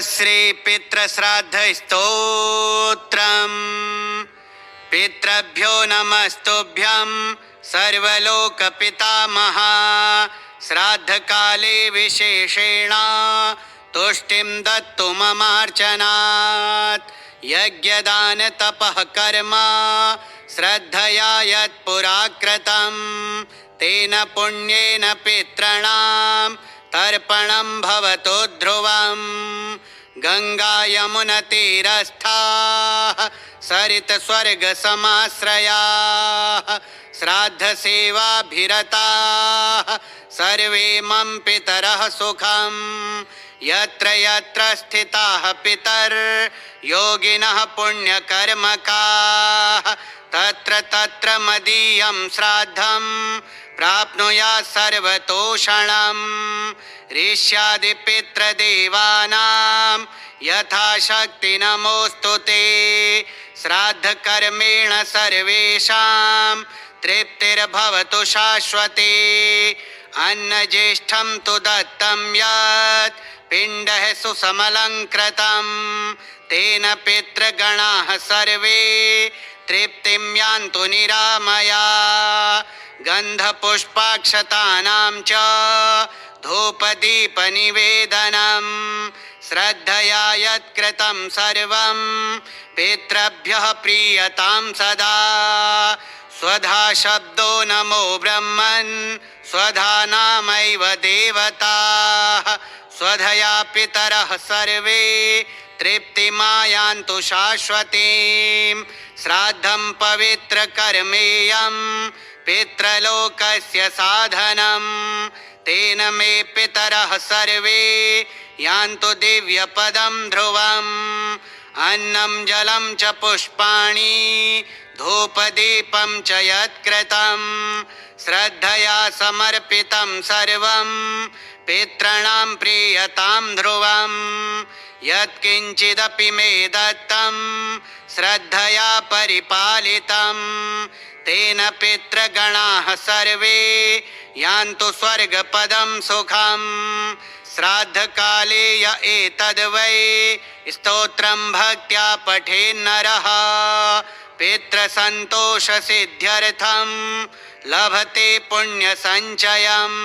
श्री पितृश्राद्धस्तोत्रम्। पितृभ्यो नमस्तुभ्यं सर्वलोकपितामह। श्राद्धकाले विशेषेण तुष्टिं दत्तु ममार्चनात्। यज्ञदान तपः कर्म श्रद्धया यत्पुरा कृतं तेन पुण्येन पितॄणां तर्पणं भवतु ध्रुवम्। गंगा यमुना तीरस्थाः सरित स्वर्ग समाश्रयाः श्राद्ध सेवाभिरताः सर्वे मम पितरः सुखम्। यत्र यत्र स्थिताः पितर्योगिनः पुण्यकर्मकाः तत्र तत्र मदीयं श्राद्धं प्राप्नुयात् सर्वतोषणम्। ऋष्यादि पितृदेवानां यथाशक्ति नमोऽस्तु ते। श्राद्धकर्मेण सर्वेषां तृप्तिर्भवतु शाश्वती। अन्नज्येष्ठं तु दत्तं यत् पिण्डः सुसमलङ्कृतं तेन पितृगणाः सर्वे तृप्तिं यान्तु निरामया। गन्धपुष्पाक्षतानां च धूपदीपनिवेदनं श्रद्धया यत्कृतं सर्वं पितृभ्यः प्रीयतां सदा। स्वधा शब्दो नमो ब्रह्मन् स्वधा नामैव देवताः। स्वधया पितरः सर्वे तृप्तिमायान्तु शाश्वतीम्। श्राद्धं पवित्रकर्मेयं पितृलोकस्य साधनम्। तेन मे पितरः सर्वे यान्तु दिव्यपदं ध्रुवम्। अन्नं जलं च पुष्पाणि धूपदीपं च यत्कृतं श्रद्धया समर्पितं सर्वं पितॄणां प्रीयतां ध्रुवम्। यत्किञ्चिदपि मे दत्तं श्रद्धया परिपालितं तेन पितृगणाः सर्वे यान्तु स्वर्गपदं सुखम्। श्राद्धकाले य एतद्वै स्तोत्रं भक्त्या पठेन्नरः पितृसन्तोषसिद्ध्यर्थं लभते पुण्यसञ्चयम्।